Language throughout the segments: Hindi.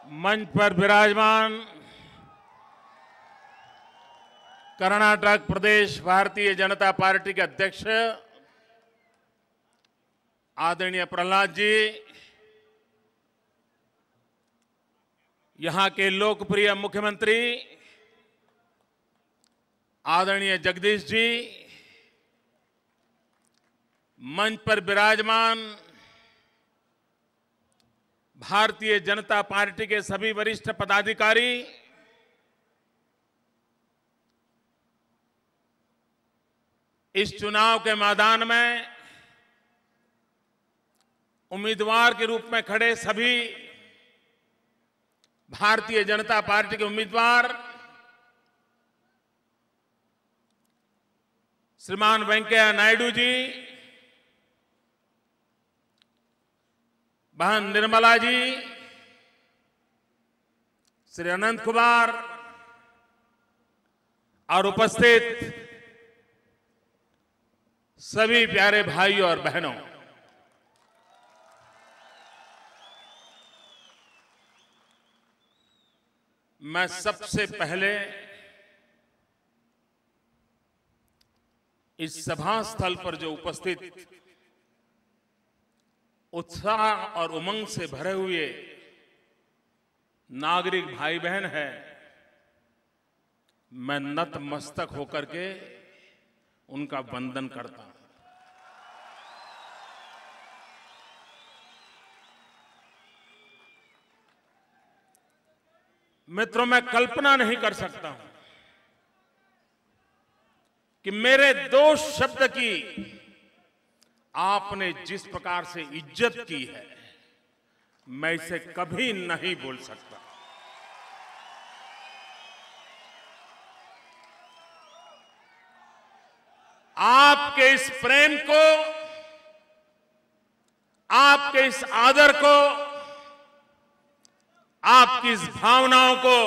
मंच पर विराजमान कर्नाटक प्रदेश भारतीय जनता पार्टी के अध्यक्ष आदरणीय प्रहलाद जी, यहां के लोकप्रिय मुख्यमंत्री आदरणीय जगदीश जी, मंच पर विराजमान भारतीय जनता पार्टी के सभी वरिष्ठ पदाधिकारी, इस चुनाव के मैदान में उम्मीदवार के रूप में खड़े सभी भारतीय जनता पार्टी के उम्मीदवार श्रीमान वेंकैया नायडू जी, बहन निर्मला जी, श्री अनंत कुमार और उपस्थित सभी प्यारे भाइयों और बहनों, मैं सबसे पहले इस सभा स्थल पर जो उपस्थित उत्साह और उमंग से भरे हुए नागरिक भाई बहन हैं, मैं नतमस्तक होकर के उनका वंदन करता हूं। मित्रों, मैं कल्पना नहीं कर सकता हूं कि मेरे दो शब्द की आपने जिस प्रकार से इज्जत की है, मैं इसे कभी नहीं भूल सकता। आपके इस प्रेम को, आपके इस आदर को, आपकी इस भावनाओं को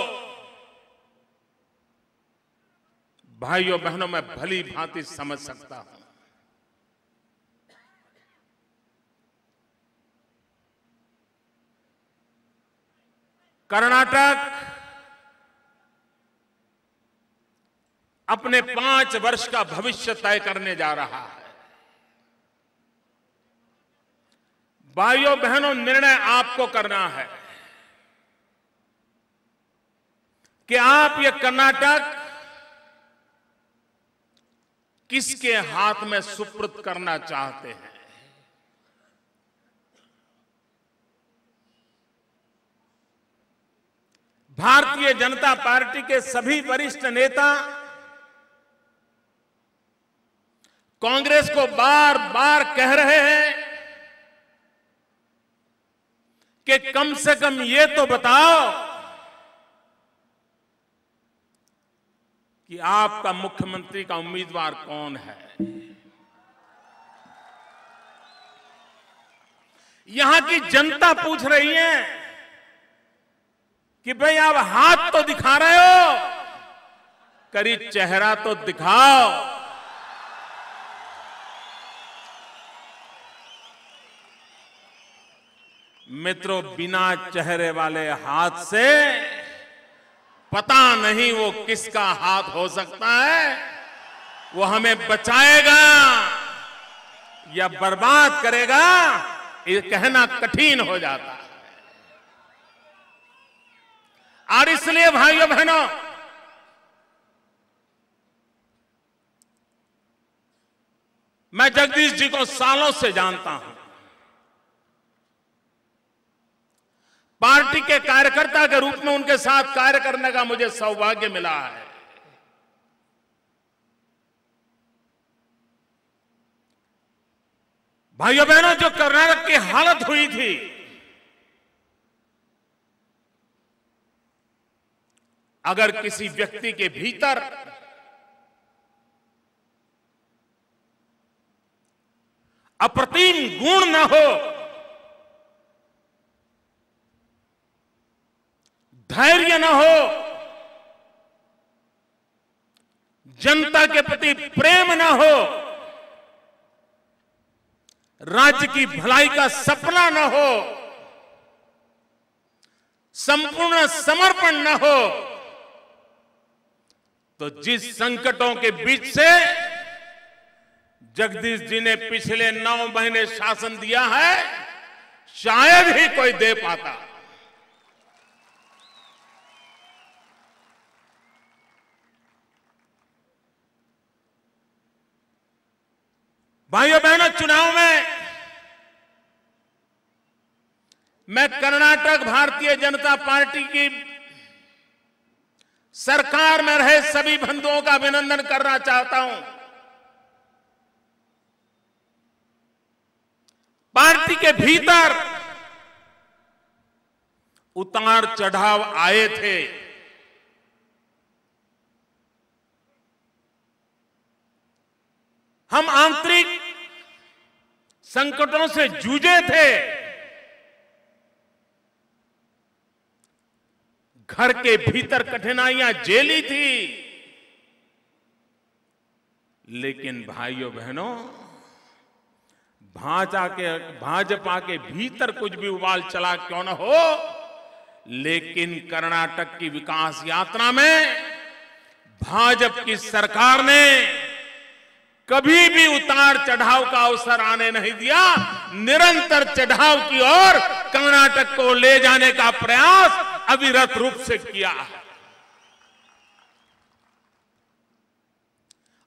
भाइयों बहनों मैं भली भांति समझ सकता हूं। कर्नाटक अपने 5 वर्ष का भविष्य तय करने जा रहा है। भाइयों बहनों, निर्णय आपको करना है कि आप ये कर्नाटक किसके हाथ में सुपुर्द करना चाहते हैं। भारतीय जनता पार्टी के सभी वरिष्ठ नेता कांग्रेस को बार बार कह रहे हैं कि कम से कम ये तो बताओ कि आपका मुख्यमंत्री का उम्मीदवार कौन है। यहां की जनता पूछ रही है कि भाई आप हाथ तो दिखा रहे हो, करीब चेहरा तो दिखाओ। मित्रों, बिना चेहरे वाले हाथ से पता नहीं वो किसका हाथ हो सकता है, वो हमें बचाएगा या बर्बाद करेगा, ये कहना कठिन हो जाता है। और इसलिए भाइयों बहनों, मैं जगदीश जी को सालों से जानता हूं। पार्टी के कार्यकर्ता के रूप में उनके साथ कार्य करने का मुझे सौभाग्य मिला है। भाइयों बहनों, जो कर्नाटक की हालत हुई थी, अगर किसी व्यक्ति के भीतर अप्रतिम गुण न हो, धैर्य न हो, जनता के प्रति प्रेम न हो, राज्य की भलाई का सपना न हो, संपूर्ण समर्पण न हो तो जिस संकटों के बीच से जगदीश जी ने पिछले 9 महीने शासन दिया है, शायद ही कोई दे पाता। भाइयों बहनों, चुनाव में मैं कर्नाटक भारतीय जनता पार्टी की सरकार में रहे सभी बंधुओं का अभिनंदन करना चाहता हूं। पार्टी के भीतर उतार चढ़ाव आए थे, हम आंतरिक संकटों से जूझे थे, घर के भीतर कठिनाइयां झेली थी, लेकिन भाइयों बहनों, भाजपा के भीतर कुछ भी उबाल चला क्यों न हो, लेकिन कर्नाटक की विकास यात्रा में भाजपा की सरकार ने कभी भी उतार चढ़ाव का अवसर आने नहीं दिया। निरंतर चढ़ाव की ओर कर्नाटक को ले जाने का प्रयास अविरत रूप से किया है।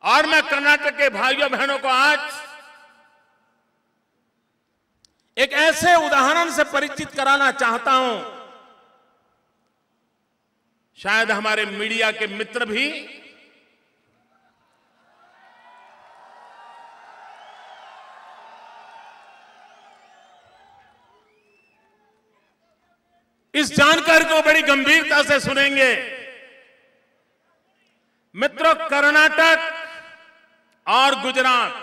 और मैं कर्नाटक के भाइयों बहनों को आज एक ऐसे उदाहरण से परिचित कराना चाहता हूं, शायद हमारे मीडिया के मित्र भी इस जानकारी को बड़ी गंभीरता से सुनेंगे। मित्रों, कर्नाटक और गुजरात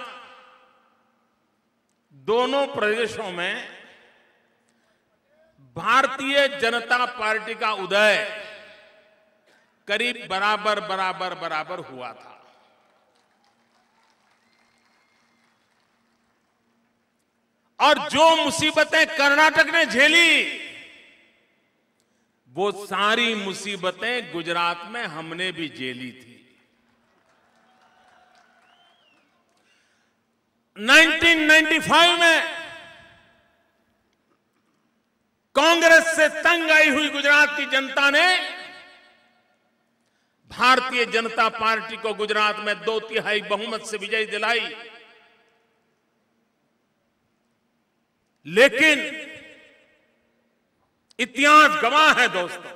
दोनों प्रदेशों में भारतीय जनता पार्टी का उदय करीब बराबर हुआ था। और जो मुसीबतें कर्नाटक ने झेली, वो सारी मुसीबतें गुजरात में हमने भी झेली थी। 1995 में कांग्रेस से तंग आई हुई गुजरात की जनता ने भारतीय जनता पार्टी को गुजरात में 2/3 बहुमत से विजय दिलाई। लेकिन इतिहास गवाह है दोस्तों,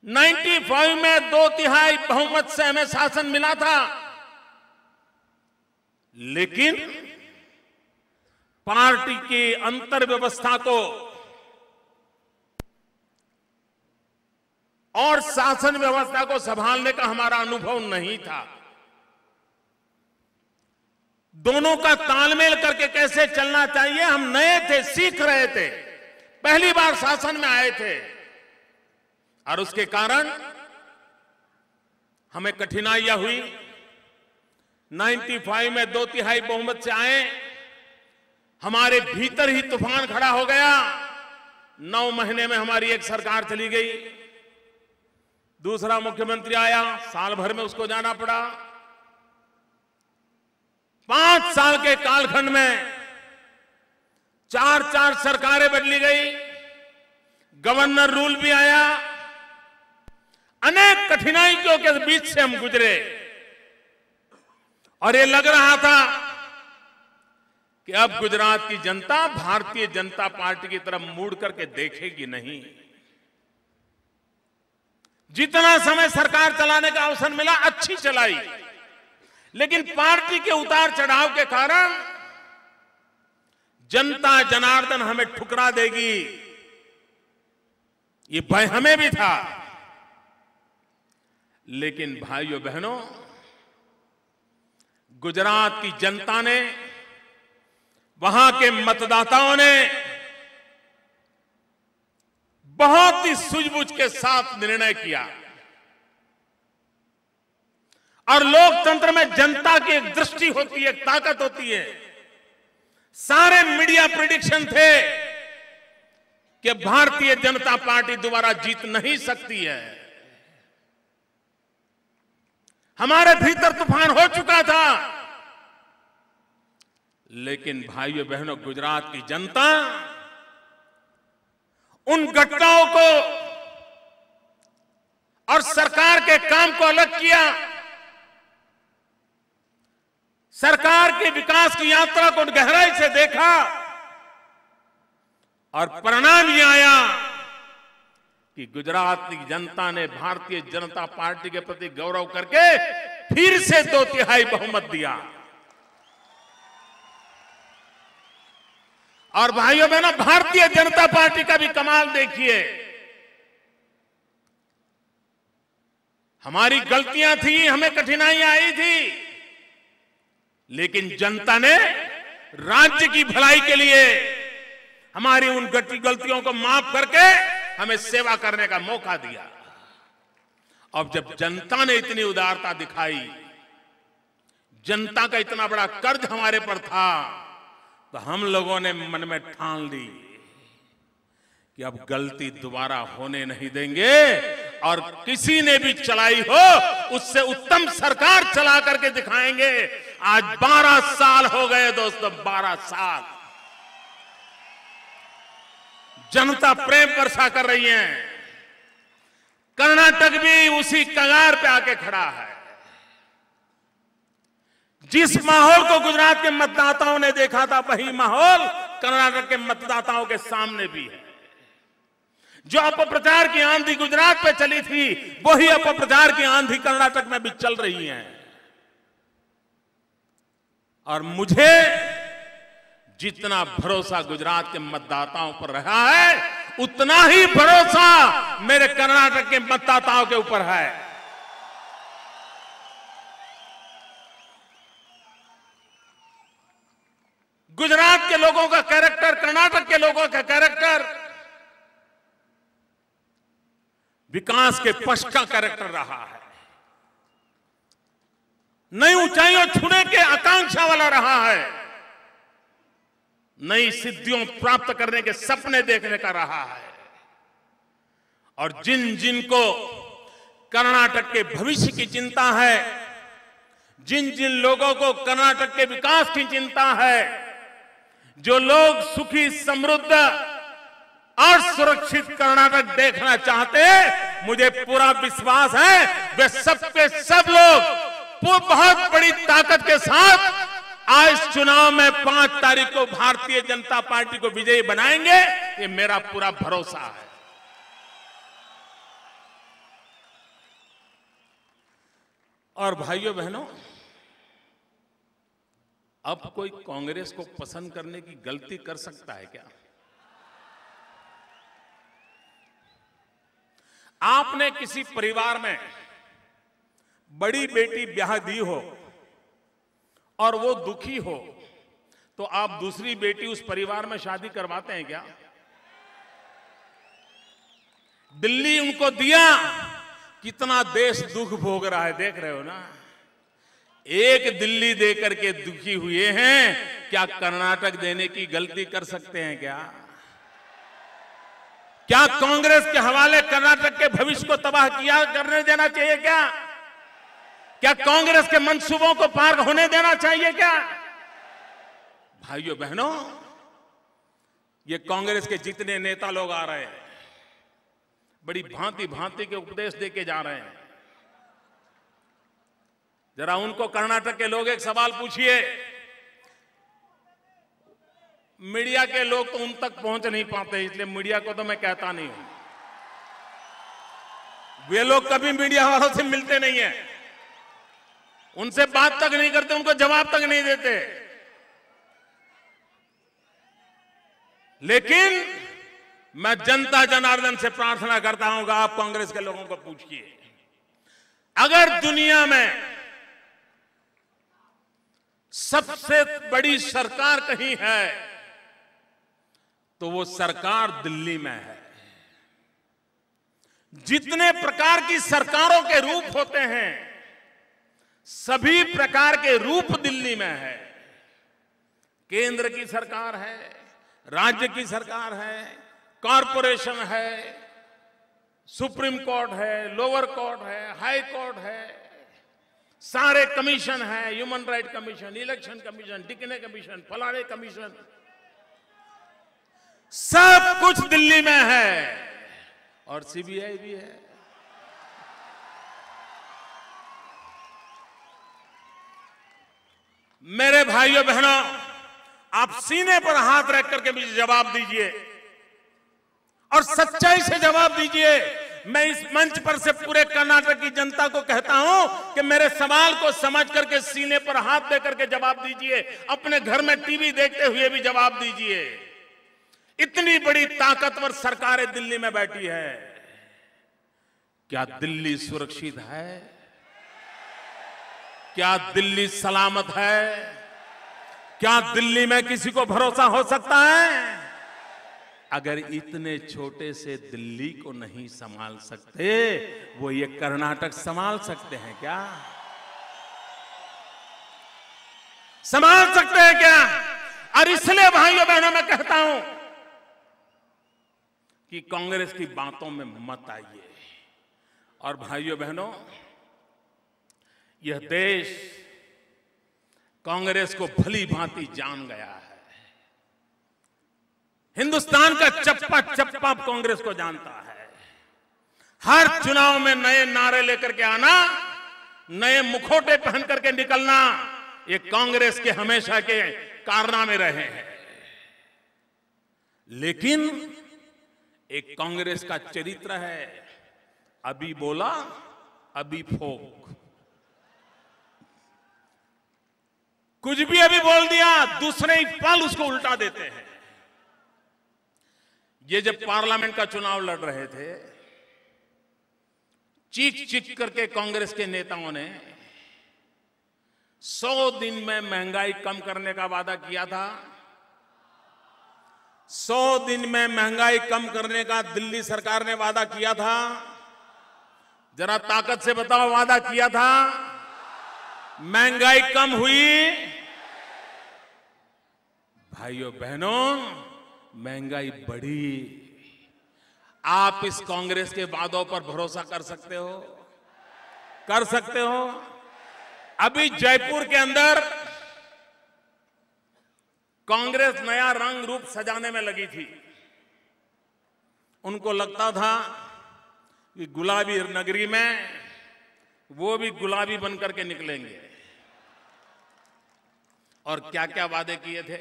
95 में 2/3 बहुमत से हमें शासन मिला था, लेकिन पार्टी की अंतर्व्यवस्था को और शासन व्यवस्था को संभालने का हमारा अनुभव नहीं था। दोनों का तालमेल करके कैसे चलना चाहिए, हम नए थे, सीख रहे थे, पहली बार शासन में आए थे, और उसके कारण हमें कठिनाइयां हुई। 95 में 2/3 बहुमत से आए, हमारे भीतर ही तूफान खड़ा हो गया। 9 महीने में हमारी एक सरकार चली गई, दूसरा मुख्यमंत्री आया, साल भर में उसको जाना पड़ा। 5 साल के कालखंड में 4 सरकारें बदली गई, गवर्नर रूल भी आया, अनेक कठिनाइयों के बीच से हम गुजरे, और ये लग रहा था कि अब गुजरात की जनता भारतीय जनता पार्टी की तरफ मुड़ करके देखेगी नहीं। जितना समय सरकार चलाने का अवसर मिला, अच्छी चलाई, लेकिन पार्टी के उतार चढ़ाव के कारण जनता जनार्दन हमें ठुकरा देगी, ये भय हमें भी था। लेकिन भाइयों बहनों, गुजरात की जनता ने, वहां के मतदाताओं ने बहुत ही सूझबूझ के साथ निर्णय किया, और लोकतंत्र में जनता की एक दृष्टि होती है, एक ताकत होती है। सारे मीडिया प्रेडिक्शन थे कि भारतीय जनता पार्टी दोबारा जीत नहीं सकती है। हमारे भीतर तूफान हो चुका था, लेकिन भाइयों बहनों, गुजरात की जनता उन घटनाओं को और सरकार के काम को अलग किया। सरकार के विकास की यात्रा को गहराई से देखा और परिणाम ये आया कि गुजरात की जनता ने भारतीय जनता पार्टी के प्रति गौरव करके फिर से 2/3 बहुमत दिया। और भाइयों बहनों, भारतीय जनता पार्टी का भी कमाल देखिए। हमारी गलतियां थी, हमें कठिनाइयां आई थी, लेकिन जनता ने राज्य की भलाई के लिए हमारी उन गलतियों को माफ करके हमें सेवा करने का मौका दिया। अब जब जनता ने इतनी उदारता दिखाई, जनता का इतना बड़ा कर्ज हमारे पर था, तो हम लोगों ने मन में ठान ली कि अब गलती दोबारा होने नहीं देंगे और किसी ने भी चलाई हो उससे उत्तम सरकार चला करके दिखाएंगे। आज 12 साल हो गए दोस्तों, 12 साल जनता प्रेम वर्षा कर रही है। कर्नाटक भी उसी कगार पे आके खड़ा है। जिस माहौल को गुजरात के मतदाताओं ने देखा था, वही माहौल कर्नाटक के मतदाताओं के सामने भी है। जो अपप्रचार की आंधी गुजरात पे चली थी, वही अपप्रचार की आंधी कर्नाटक में भी चल रही है। और मुझे जितना भरोसा गुजरात के मतदाताओं पर रहा है, उतना ही भरोसा मेरे कर्नाटक के मतदाताओं के ऊपर है। गुजरात के लोगों का कैरेक्टर, कर्नाटक के लोगों का कैरेक्टर विकास के पक्ष का कैरेक्टर रहा है। नई ऊंचाइयों छूने के आकांक्षा वाला रहा है। नई सिद्धियों प्राप्त करने के सपने देखने का रहा है। और जिन जिन को कर्नाटक के भविष्य की चिंता है, जिन जिन लोगों को कर्नाटक के विकास की चिंता है, जो लोग सुखी, समृद्ध और सुरक्षित कर्नाटक देखना चाहते हैं, मुझे पूरा विश्वास है वे सबके सब लोग बहुत बड़ी ताकत के साथ आज चुनाव में 5 तारीख को भारतीय जनता पार्टी को विजयी बनाएंगे। ये मेरा पूरा भरोसा है। और भाइयों बहनों, अब कोई कांग्रेस को पसंद करने की गलती कर सकता है क्या? आपने किसी परिवार में बड़ी बेटी ब्याह दी हो और वो दुखी हो, तो आप दूसरी बेटी उस परिवार में शादी करवाते हैं क्या? दिल्ली उनको दिया, कितना देश दुख भोग रहा है, देख रहे हो ना। एक दिल्ली देकर के दुखी हुए हैं, क्या कर्नाटक देने की गलती कर सकते हैं क्या? क्या कांग्रेस के हवाले कर्नाटक के भविष्य को तबाह किया करने देना चाहिए क्या? क्या कांग्रेस के मंसूबों को पार होने देना चाहिए क्या? भाइयों बहनों, ये कांग्रेस के जितने नेता लोग आ रहे हैं, बड़ी भांति भांति के उपदेश देके जा रहे हैं। जरा उनको कर्नाटक के लोग एक सवाल पूछिए। मीडिया के लोग तो उन तक पहुंच नहीं पाते, इसलिए मीडिया को तो मैं कहता नहीं हूं। वे लोग कभी मीडिया वालों से मिलते नहीं हैं, उनसे बात तक नहीं करते, उनको जवाब तक नहीं देते। लेकिन मैं जनता जनार्दन से प्रार्थना करता हूं कि आप कांग्रेस के लोगों को पूछिए, अगर दुनिया में सबसे बड़ी सरकार कहीं है तो वो सरकार दिल्ली में है। जितने प्रकार की सरकारों के रूप होते हैं, सभी प्रकार के रूप दिल्ली में है। केंद्र की सरकार है, राज्य की सरकार है, कॉरपोरेशन है, सुप्रीम कोर्ट है, लोअर कोर्ट है, हाई कोर्ट है, सारे कमीशन है, human right commission, election commission, डिकने कमीशन, फलाने कमीशन, सब कुछ दिल्ली में है और सीबीआई भी है। मेरे भाइयों बहनों, आप सीने पर हाथ रख करके मुझे जवाब दीजिए और सच्चाई से जवाब दीजिए। मैं इस मंच पर से पूरे कर्नाटक की जनता को कहता हूं कि मेरे सवाल को समझ करके सीने पर हाथ दे करके जवाब दीजिए। अपने घर में टीवी देखते हुए भी जवाब दीजिए। इतनी बड़ी ताकतवर सरकारें दिल्ली में बैठी है, क्या दिल्ली सुरक्षित है? क्या दिल्ली सलामत है? क्या दिल्ली में किसी को भरोसा हो सकता है? अगर इतने छोटे से दिल्ली को नहीं संभाल सकते, वो ये कर्नाटक संभाल सकते हैं क्या? संभाल सकते हैं क्या? और इसलिए भाइयों बहनों मैं कहता हूं कि कांग्रेस की बातों में मत आइए। और भाइयों बहनों, यह देश कांग्रेस को भली भांति जान गया है। हिंदुस्तान का चप्पा चप्पा कांग्रेस को जानता है। हर चुनाव में नए नारे लेकर के आना, नए मुखौटे पहन करके निकलना, ये कांग्रेस के हमेशा के कारनामे रहे हैं। लेकिन एक कांग्रेस का चरित्र है, अभी बोला अभी फोक। कुछ भी अभी बोल दिया, दूसरे ही पल उसको उल्टा देते हैं। ये जब पार्लियामेंट का चुनाव लड़ रहे थे, चीख चीख करके कांग्रेस के नेताओं ने 100 दिन में महंगाई कम करने का वादा किया था। 100 दिन में महंगाई कम करने का दिल्ली सरकार ने वादा किया था। जरा ताकत से बताओ, वादा किया था? महंगाई कम हुई? भाइयों बहनों, महंगाई बढ़ी। आप इस कांग्रेस के वादों पर भरोसा कर सकते हो? कर सकते हो? अभी जयपुर के अंदर कांग्रेस नया रंग रूप सजाने में लगी थी। उनको लगता था कि गुलाबी नगरी में वो भी गुलाबी बनकर के निकलेंगे। और क्या क्या वादे किए थे।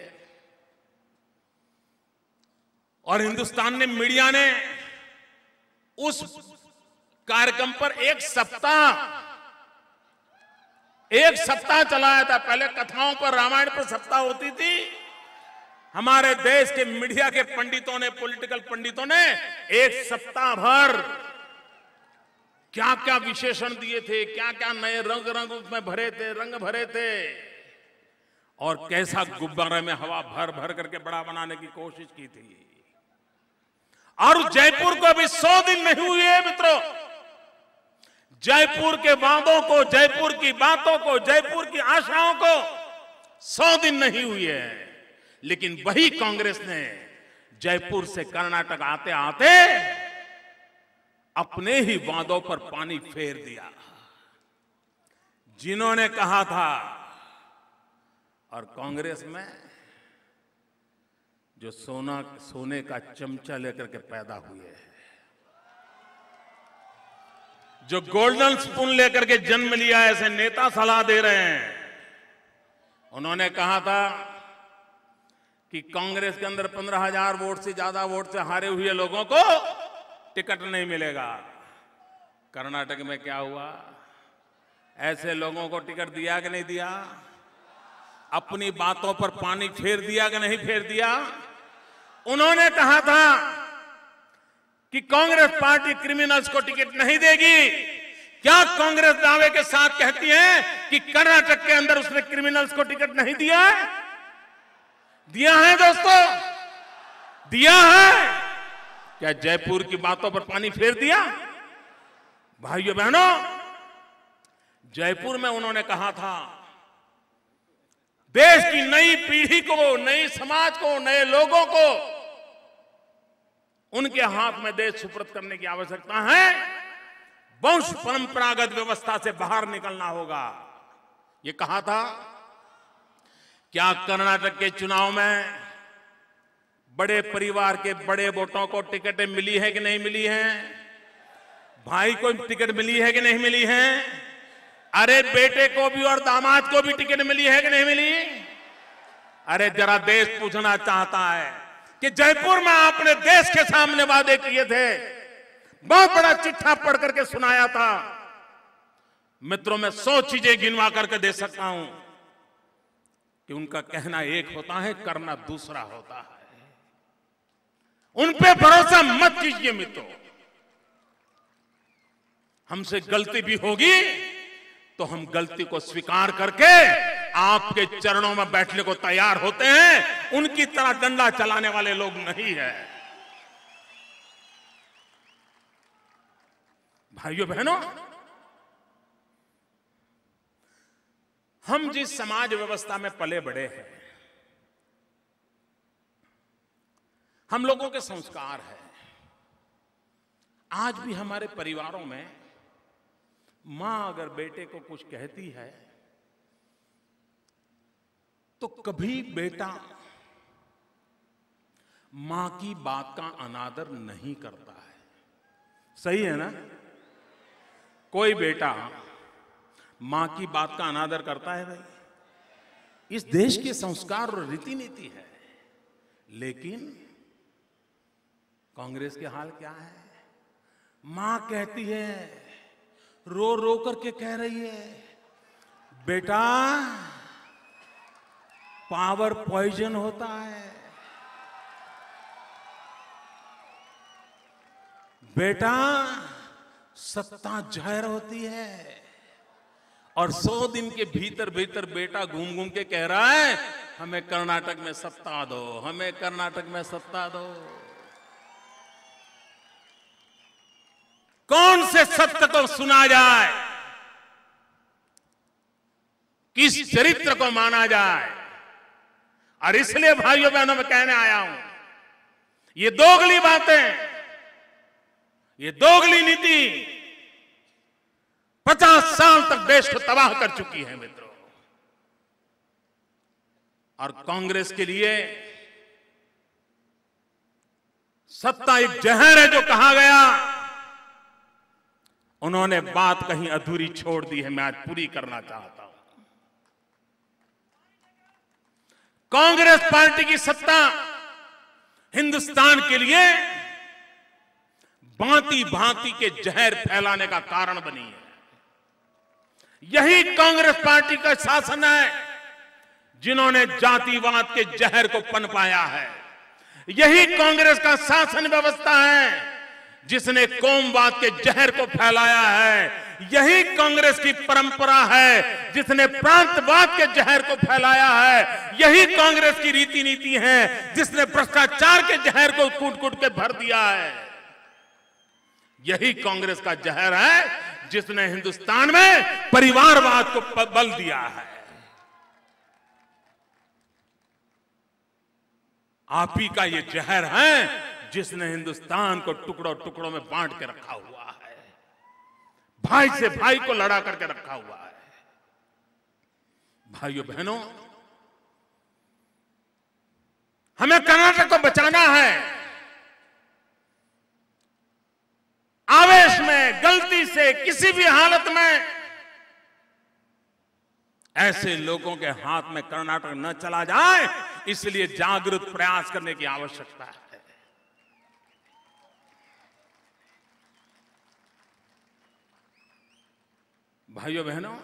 और हिंदुस्तान ने, मीडिया ने उस कार्यक्रम पर एक सप्ताह चलाया था। पहले कथाओं पर, रामायण पर सप्ताह होती थी। हमारे देश के मीडिया के पंडितों ने, पॉलिटिकल पंडितों ने एक सप्ताह भर क्या क्या विशेषण दिए थे, क्या क्या नए रंग उसमें भरे थे, रंग भरे थे, और कैसा गुब्बारे में हवा भर भर करके बड़ा बनाने की कोशिश की थी। और जयपुर को अभी 100 दिन नहीं हुए हैं मित्रों। जयपुर के वादों को, जयपुर की बातों को, जयपुर की आशाओं को 100 दिन नहीं हुए हैं। लेकिन वही कांग्रेस ने जयपुर से कर्नाटक आते आते अपने ही वादों पर पानी फेर दिया। जिन्होंने कहा था, और कांग्रेस में जो सोने का चमचा लेकर के पैदा हुए हैं, जो गोल्डन स्पून लेकर के जन्म लिया, ऐसे नेता सलाह दे रहे हैं। उन्होंने कहा था कि कांग्रेस के अंदर 15,000 वोट से ज्यादा वोट से हारे हुए लोगों को टिकट नहीं मिलेगा। कर्नाटक में क्या हुआ? ऐसे लोगों को टिकट दिया कि नहीं दिया? अपनी बातों पर पानी फेर दिया कि नहीं फेर दिया? उन्होंने कहा था कि कांग्रेस पार्टी क्रिमिनल्स को टिकट नहीं देगी। क्या कांग्रेस दावे के साथ कहती है कि कर्नाटक के अंदर उसने क्रिमिनल्स को टिकट नहीं दिया है? दिया है दोस्तों, दिया है। क्या जयपुर की बातों पर पानी फेर दिया? भाइयों बहनों, जयपुर में उन्होंने कहा था देश की नई पीढ़ी को, नई समाज को, नए लोगों को उनके हाथ में देश सुपुर्द करने की आवश्यकता है। वंश परंपरागत व्यवस्था से बाहर निकलना होगा। ये कहा था। क्या कर्नाटक के चुनाव में बड़े परिवार के बड़े वोटों को टिकटें मिली है कि नहीं मिली है? भाई को टिकट मिली है कि नहीं मिली है? अरे बेटे को भी और दामाद को भी टिकट मिली है कि नहीं मिली? अरे जरा देश पूछना चाहता है कि जयपुर में आपने देश के सामने वादे किए थे, बहुत बड़ा चिट्ठा पढ़ करके सुनाया था। मित्रों, मैं 100 चीजें गिनवा करके दे सकता हूं कि उनका कहना एक होता है, करना दूसरा होता है। उन पे भरोसा मत कीजिए मित्रों। हमसे गलती भी होगी तो हम गलती को स्वीकार करके आपके चरणों में बैठने को तैयार होते हैं। उनकी तरह डंडा चलाने वाले लोग नहीं है। भाइयों बहनों, हम जिस समाज व्यवस्था में पले बड़े हैं, हम लोगों के संस्कार है। आज भी हमारे परिवारों में मां अगर बेटे को कुछ कहती है तो कभी बेटा मां की बात का अनादर नहीं करता है। सही है ना? कोई बेटा मां की बात का अनादर करता है भाई? इस देश के संस्कार और रीति नीति है। लेकिन कांग्रेस के हाल क्या है? मां कहती है, रो रो करके कह रही है, बेटा पावर पॉइजन होता है, बेटा सत्ता जहर होती है। और 100 दिन के भीतर भीतर बेटा घूम घूम के कह रहा है, हमें कर्नाटक में सत्ता दो, हमें कर्नाटक में सत्ता दो। कौन से सत्य को सुना जाए, किस चरित्र को माना जाए? और इसलिए भाइयों बहनों में कहने आया हूं, ये दोगली बातें, ये दोगली नीति 50 साल तक देश को तबाह कर चुकी है मित्रों। और कांग्रेस के लिए सत्ता एक जहर है जो कहा गया, उन्होंने बात कहीं अधूरी छोड़ दी है। मैं आज पूरी करना चाहता हूं। कांग्रेस पार्टी की सत्ता हिंदुस्तान के लिए भांति भांति के जहर फैलाने का कारण बनी है। यही कांग्रेस पार्टी का शासन है जिन्होंने जातिवाद के जहर को पनपाया है। यही कांग्रेस का शासन व्यवस्था है जिसने कौमवाद के जहर को फैलाया है। यही कांग्रेस की परंपरा है जिसने प्रांतवाद के जहर को फैलाया है। यही कांग्रेस की रीति नीति है जिसने भ्रष्टाचार के जहर को कूट कूट के भर दिया है। यही कांग्रेस का जहर है जिसने हिंदुस्तान में परिवारवाद को बल दिया है। आप ही का ये जहर है जिसने हिंदुस्तान को टुकड़ों टुकड़ों में बांट के रखा हुआ है, भाई से भाई को लड़ा करके रखा हुआ है। भाइयों बहनों, हमें कर्नाटक को बचाना है। आवेश में, गलती से, किसी भी हालत में ऐसे लोगों के हाथ में कर्नाटक न चला जाए, इसलिए जागरूक प्रयास करने की आवश्यकता है। भाइयों बहनों,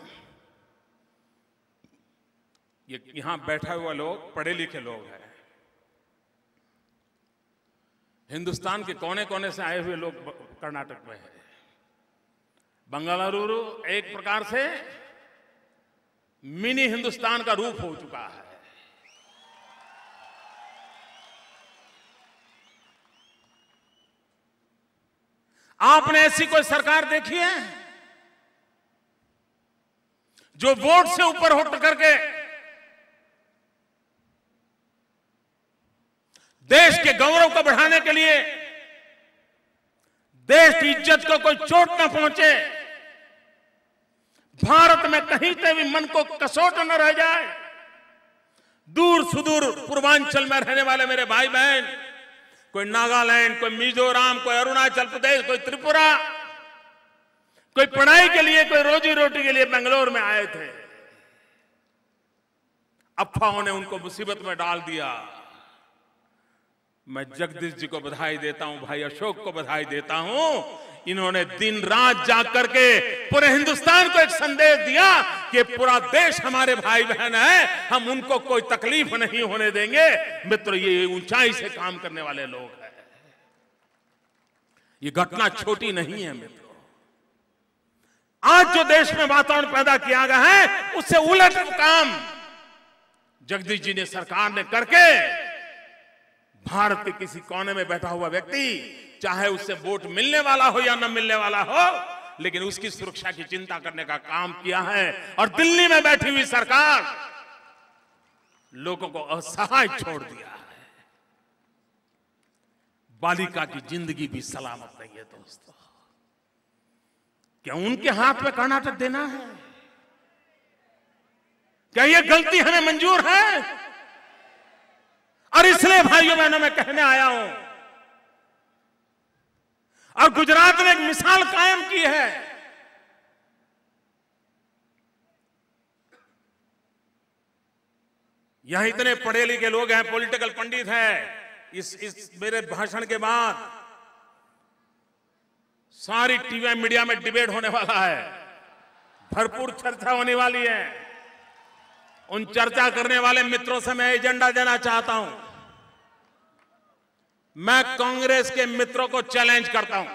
ये यहां बैठा हुआ लोग पढ़े लिखे लोग हैं। हिंदुस्तान के कोने कोने से आए हुए लोग कर्नाटक में हैं। बंगलुरु एक प्रकार से मिनी हिंदुस्तान का रूप हो चुका है। आपने ऐसी कोई सरकार देखी है जो वोट से ऊपर उठ करके देश के गौरव को बढ़ाने के लिए देश की इज्जत को कोई चोट न पहुंचे, भारत में कहीं से भी मन को कसोट न रह जाए। दूर सुदूर पूर्वांचल में रहने वाले मेरे भाई बहन, कोई नागालैंड, कोई मिजोरम, कोई अरुणाचल प्रदेश, कोई त्रिपुरा, कोई पढ़ाई के लिए, कोई रोजी रोटी के लिए बेंगलोर में आए थे, अफवाहों ने उनको मुसीबत में डाल दिया। मैं जगदीश जी को बधाई देता हूं, भाई अशोक को बधाई देता हूं। इन्होंने दिन रात जाग करके पूरे हिंदुस्तान को एक संदेश दिया कि पूरा देश हमारे भाई बहन है, हम उनको कोई तकलीफ नहीं होने देंगे। मित्रों, ये ऊंचाई से काम करने वाले लोग हैं। ये घटना छोटी नहीं है मित्रों। आज जो देश में वातावरण पैदा किया गया है, उससे उलट काम जगदीश जी ने, सरकार ने करके भारत के किसी कोने में बैठा हुआ व्यक्ति, चाहे उससे वोट मिलने वाला हो या न मिलने वाला हो, लेकिन उसकी सुरक्षा की चिंता करने का काम किया है। और दिल्ली में बैठी हुई सरकार लोगों को असहाय छोड़ दिया है। बालिका की जिंदगी भी सलामत नहीं है दोस्तों। क्या उनके हाथ में कर्नाटक देना है? क्या यह गलती हमें मंजूर है? और इसलिए भाइयों बहनों मैं कहने आया हूं, और गुजरात ने एक मिसाल कायम की है। यहां इतने पढ़े लिखे लोग हैं, पॉलिटिकल पंडित हैं। इस मेरे भाषण के बाद सारी टीवी मीडिया में डिबेट होने वाला है, भरपूर चर्चा होने वाली है। उन चर्चा करने वाले मित्रों से मैं एजेंडा देना चाहता हूं। मैं कांग्रेस के मित्रों को चैलेंज करता हूं,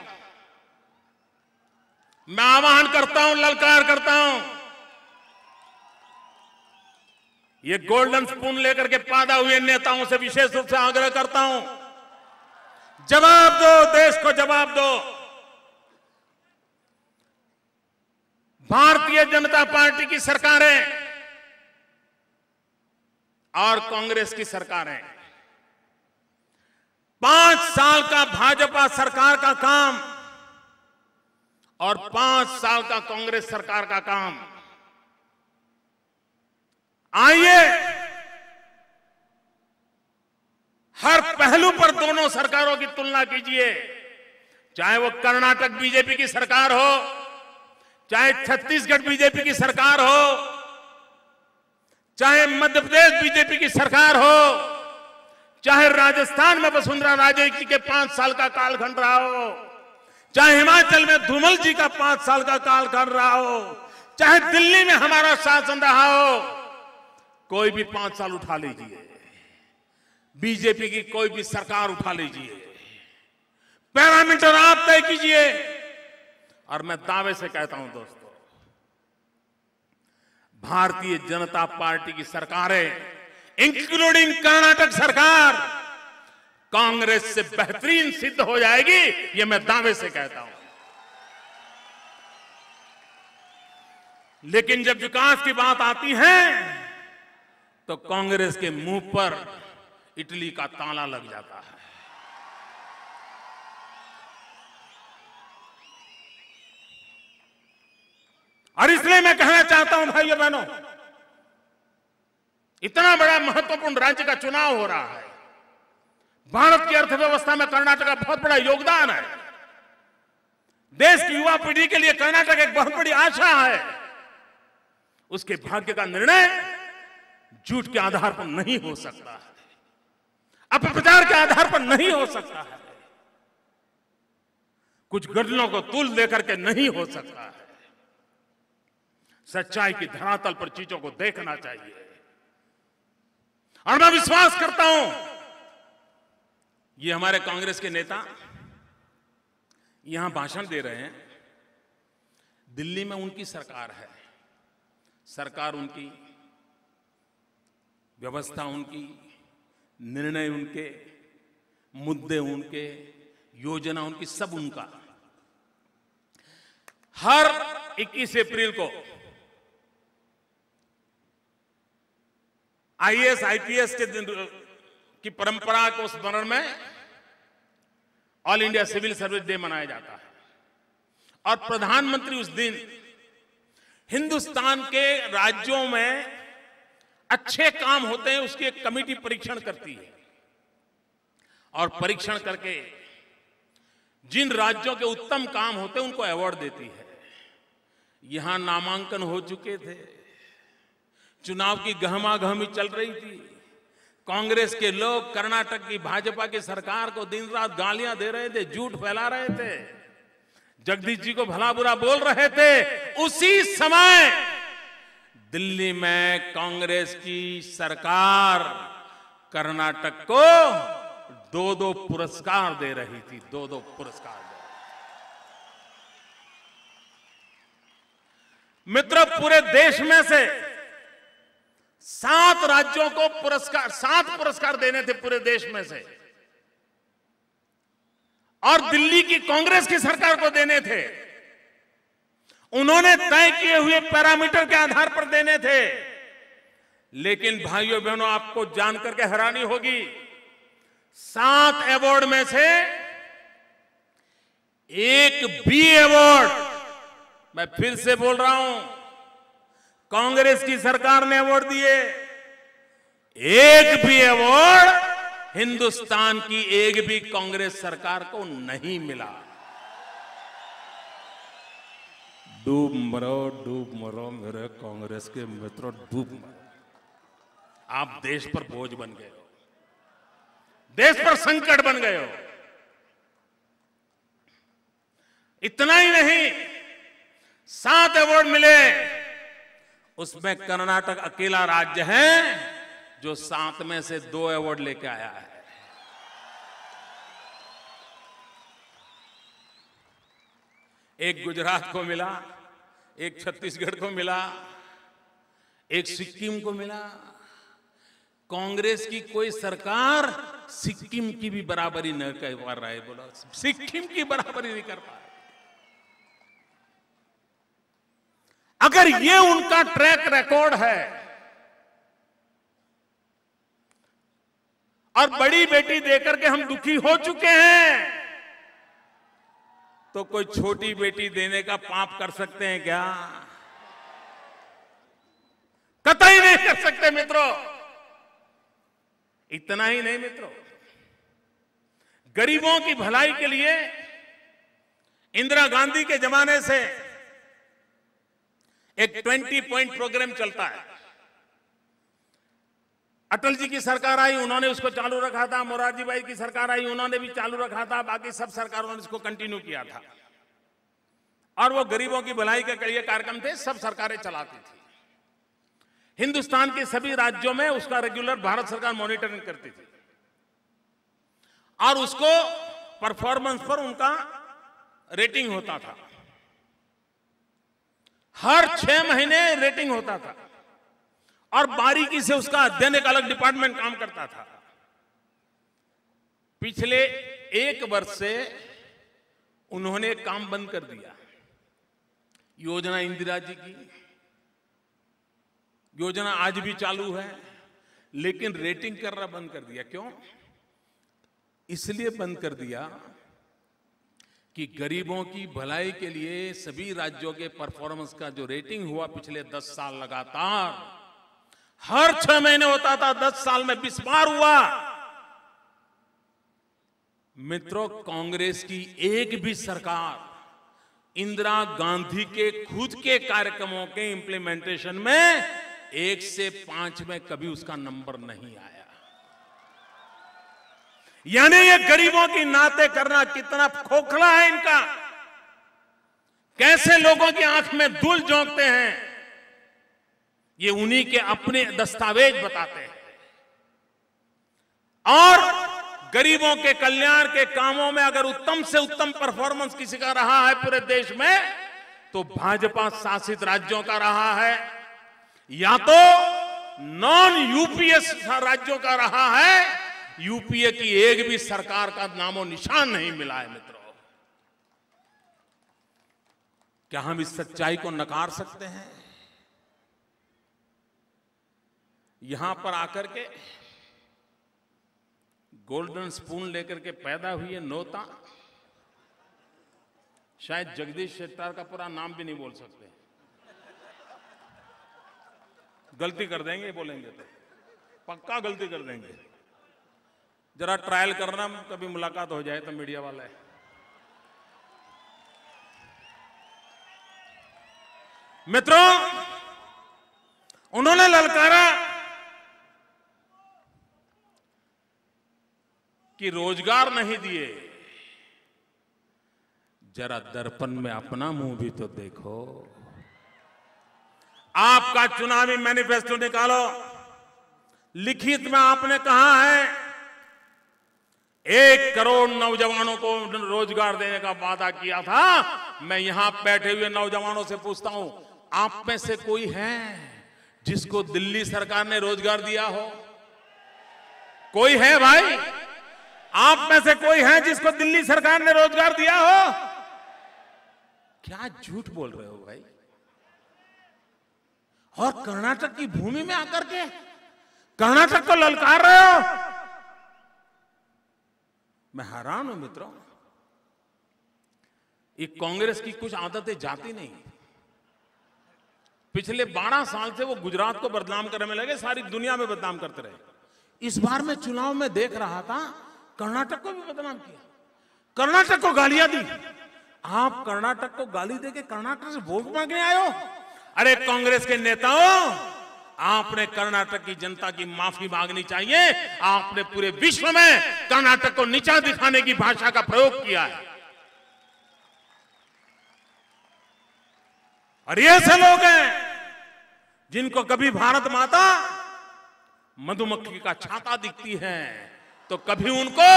मैं आह्वान करता हूं, ललकार करता हूं। ये गोल्डन स्पून लेकर के पैदा हुए नेताओं से विशेष रूप से आग्रह करता हूं, जवाब दो, देश को जवाब दो। भारतीय जनता पार्टी की सरकारें और कांग्रेस की सरकारें, 5 साल का भाजपा सरकार का काम और 5 साल का कांग्रेस सरकार का काम, आइए हर पहलू पर दोनों सरकारों की तुलना कीजिए। चाहे वो कर्नाटक बीजेपी की सरकार हो, चाहे छत्तीसगढ़ बीजेपी की सरकार हो, चाहे मध्य प्रदेश बीजेपी की सरकार हो, चाहे राजस्थान में वसुंधरा राजे जी के 5 साल का कालखंड रहा हो, चाहे हिमाचल में धूमल जी का 5 साल का कालखंड रहा हो, चाहे दिल्ली में हमारा शासन रहा हो, कोई भी 5 साल उठा लीजिए, बीजेपी की कोई भी सरकार उठा लीजिए, पैरामीटर आप तय कीजिए। और मैं दावे से कहता हूं दोस्तों, भारतीय जनता पार्टी की सरकारें, इंक्लूडिंग कर्नाटक सरकार, कांग्रेस से बेहतरीन सिद्ध हो जाएगी, ये मैं दावे से कहता हूं। लेकिन जब विकास की बात आती है तो कांग्रेस के मुंह पर इटली का ताला लग जाता है। और इसलिए मैं कहना चाहता हूं भाइयों बहनों, इतना बड़ा महत्वपूर्ण राज्य का चुनाव हो रहा है, भारत की अर्थव्यवस्था में कर्नाटक का बहुत बड़ा योगदान है, देश की युवा पीढ़ी के लिए कर्नाटक एक बहुत बड़ी आशा है। उसके भाग्य का निर्णय झूठ के आधार पर नहीं हो सकता है, अपप्रचार के आधार पर नहीं हो सकता है, कुछ गठनों को तुल देकर के नहीं हो सकता है। सच्चाई की धरातल पर चीजों को देखना चाहिए। और मैं विश्वास करता हूं, ये हमारे कांग्रेस के नेता यहां भाषण दे रहे हैं, दिल्ली में उनकी सरकार है, सरकार उनकी, व्यवस्था उनकी, निर्णय उनके, मुद्दे उनके, योजना उनकी, सब उनका। हर 21 अप्रैल को आईएएस आईपीएस के दिन की परंपरा को स्मरण में all India civil service day मनाया जाता है और प्रधानमंत्री उस दिन हिंदुस्तान के राज्यों में अच्छे काम होते हैं उसकी एक कमेटी परीक्षण करती है और परीक्षण करके जिन राज्यों के उत्तम काम होते हैं उनको अवार्ड देती है। यहां नामांकन हो चुके थे, चुनाव की गहमागहमी चल रही थी, कांग्रेस के लोग कर्नाटक की भाजपा की सरकार को दिन रात गालियां दे रहे थे, झूठ फैला रहे थे, जगदीश जी को भला बुरा बोल रहे थे। उसी समय दिल्ली में कांग्रेस की सरकार कर्नाटक को 2-2 पुरस्कार दे रही थी, 2-2 पुरस्कार दे रही। मित्रों, पूरे देश में से 7 राज्यों को 7 पुरस्कार देने थे पूरे देश में से, और दिल्ली की कांग्रेस की सरकार को देने थे। उन्होंने तय किए हुए पैरामीटर के आधार पर देने थे। लेकिन भाइयों बहनों, आपको जानकर के हैरानी होगी, 7 अवार्ड में से एक भी अवार्ड, मैं फिर से बोल रहा हूं, कांग्रेस की सरकार ने अवार्ड दिए, एक भी अवार्ड हिंदुस्तान की एक भी कांग्रेस सरकार को नहीं मिला। डूब मरो मेरे कांग्रेस के मित्रों, डूब मरो। आप देश पर बोझ बन गए हो, देश पर संकट बन गए हो। इतना ही नहीं, 7 अवार्ड मिले, उसमें कर्नाटक अकेला राज्य है जो 7 में से 2 अवार्ड लेके आया है। एक गुजरात को मिला, एक छत्तीसगढ़ को मिला, एक सिक्किम को मिला। कांग्रेस की कोई सरकार सिक्किम की भी बराबरी न कर पा रहा है, बोला सिक्किम की बराबरी नहीं कर पा रहा। अगर ये उनका ट्रैक रिकॉर्ड है, और बड़ी बेटी देकर के हम दुखी हो चुके हैं, तो कोई छोटी बेटी देने का पाप कर सकते हैं क्या? कतई नहीं कर सकते मित्रों। इतना ही नहीं मित्रों, गरीबों की भलाई के लिए इंदिरा गांधी के जमाने से एक 20 पॉइंट प्रोग्राम चलता है। अटल जी की सरकार आई, उन्होंने उसको चालू रखा था, मोरारजी भाई की सरकार आई, उन्होंने भी चालू रखा था, बाकी सब सरकारों ने इसको कंटिन्यू किया था। और वो गरीबों की भलाई के लिए कार्यक्रम थे, सब सरकारें चलाती थी। हिंदुस्तान के सभी राज्यों में उसका रेगुलर भारत सरकार मॉनिटरिंग करती थी, और उसको परफॉर्मेंस पर उनका रेटिंग होता था। हर 6 महीने रेटिंग होता था, और बारीकी से उसका अध्ययन एक अलग डिपार्टमेंट काम करता था। पिछले 1 वर्ष से उन्होंने काम बंद कर दिया। योजना इंदिरा जी की योजना आज भी चालू है, लेकिन रेटिंग करना बंद कर दिया। क्यों? इसलिए बंद कर दिया कि गरीबों की भलाई के लिए सभी राज्यों के परफॉर्मेंस का जो रेटिंग हुआ पिछले 10 साल लगातार, हर 6 महीने होता था, 10 साल में 20 बार हुआ। मित्रों, कांग्रेस की एक भी सरकार इंदिरा गांधी के खुद के कार्यक्रमों के इंप्लीमेंटेशन में 1 से 5 में कभी उसका नंबर नहीं आया। यानी ये गरीबों की नाते करना कितना खोखला है इनका, कैसे लोगों की आंख में धूल झोंकते हैं, ये उन्हीं के अपने दस्तावेज बताते हैं। और गरीबों के कल्याण के कामों में अगर उत्तम से उत्तम परफॉर्मेंस किसी का रहा है पूरे देश में, तो भाजपा शासित राज्यों का रहा है, या तो नॉन यूपीए राज्यों का रहा है। यूपीए की एक भी सरकार का नामो निशान नहीं मिला है। मित्रों, क्या हम इस सच्चाई को नकार सकते हैं? यहां पर आकर के गोल्डन स्पून लेकर के पैदा हुई है नोता, शायद जगदीश शेट्टार का पूरा नाम भी नहीं बोल सकते, गलती कर देंगे बोलेंगे तो, पक्का गलती कर देंगे। जरा ट्रायल करना, कभी मुलाकात हो जाए तो मीडिया वाला है। मित्रों, उन्होंने ललकारा कि रोजगार नहीं दिए, जरा दर्पण में अपना मुंह भी तो देखो। आपका चुनावी मैनिफेस्टो निकालो, लिखित में आपने कहा है 1 करोड़ नौजवानों को रोजगार देने का वादा किया था। मैं यहां बैठे हुए नौजवानों से पूछता हूं, आप में से कोई है जिसको दिल्ली सरकार ने रोजगार दिया हो? कोई है भाई? आप में से कोई है जिसको दिल्ली सरकार ने रोजगार दिया हो? क्या झूठ बोल रहे हो भाई? और कर्नाटक की भूमि में आकर के कर्नाटक को ललकार रहे हो? मैं हैरान हूं मित्रों। ये कांग्रेस की कुछ आदतें जाती नहीं। पिछले 12 साल से वो गुजरात को बदनाम करने में लगे, सारी दुनिया में बदनाम करते रहे। इस बार मैं चुनाव में देख रहा था, कर्नाटक को भी बदनाम किया, कर्नाटक को गालियां दी। आप कर्नाटक को गाली देके कर्नाटक से वोट मांगने आए हो? अरे कांग्रेस के नेताओं, आपने कर्नाटक की जनता की माफी मांगनी चाहिए। आपने पूरे विश्व में कर्नाटक को नीचा दिखाने की भाषा का प्रयोग किया है। और ये ऐसे लोग हैं जिनको कभी भारत माता मधुमक्खी का छाता दिखती है, तो कभी उनको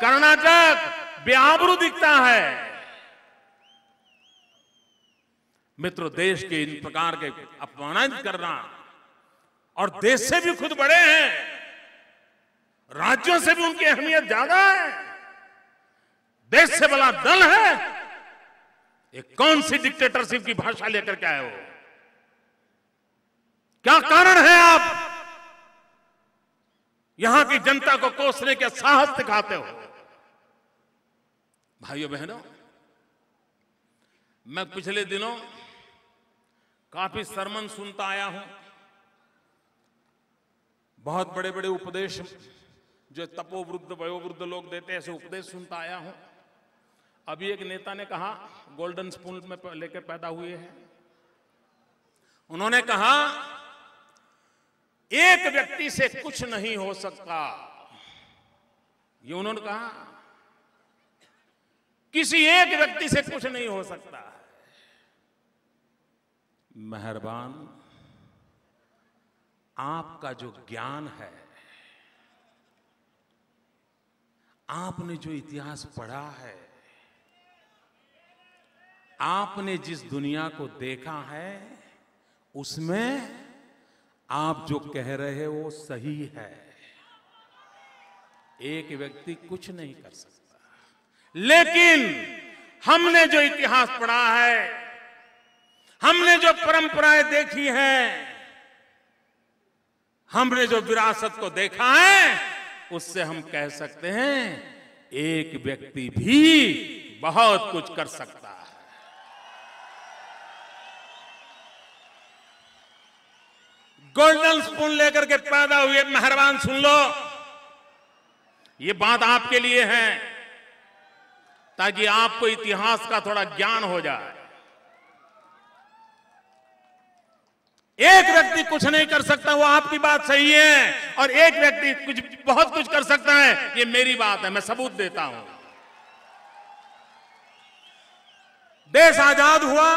कर्नाटक बेआबरू दिखता है। मित्रों, देश के इन प्रकार के अपमानित करना, और देश से भी खुद बड़े हैं, राज्यों से भी उनकी अहमियत ज्यादा है, देश से बड़ा दल है, ये कौन सी डिक्टेटरशिप की भाषा लेकर के आए हो? क्या कारण है आप यहां की जनता को कोसने के साहस दिखाते हो? भाइयों बहनों, मैं पिछले दिनों काफी सरमन सुनता आया हूं। बहुत बड़े बड़े उपदेश जो तपोवृद्ध वयोवृद्ध लोग देते हैं, ऐसे उपदेश सुनता आया हूं। अभी एक नेता ने कहा, गोल्डन स्पून में लेकर पैदा हुए हैं, उन्होंने कहा एक व्यक्ति से कुछ नहीं हो सकता। ये उन्होंने कहा, किसी एक व्यक्ति से कुछ नहीं हो सकता। मेहरबान, आपका जो ज्ञान है, आपने जो इतिहास पढ़ा है, आपने जिस दुनिया को देखा है, उसमें आप जो कह रहे हो वो सही है। एक व्यक्ति कुछ नहीं कर सकता, लेकिन हमने जो इतिहास पढ़ा है, हमने जो परंपराएं देखी हैं, हमने जो विरासत को देखा है, उससे हम कह सकते हैं एक व्यक्ति भी बहुत कुछ कर सकता है। गोल्डन स्पून लेकर के पैदा हुए मेहरबान सुन लो, ये बात आपके लिए है ताकि आपको इतिहास का थोड़ा ज्ञान हो जाए। एक व्यक्ति कुछ नहीं कर सकता, वो आपकी बात सही है, और एक व्यक्ति बहुत कुछ कर सकता है, ये मेरी बात है, मैं सबूत देता हूं। देश आजाद हुआ,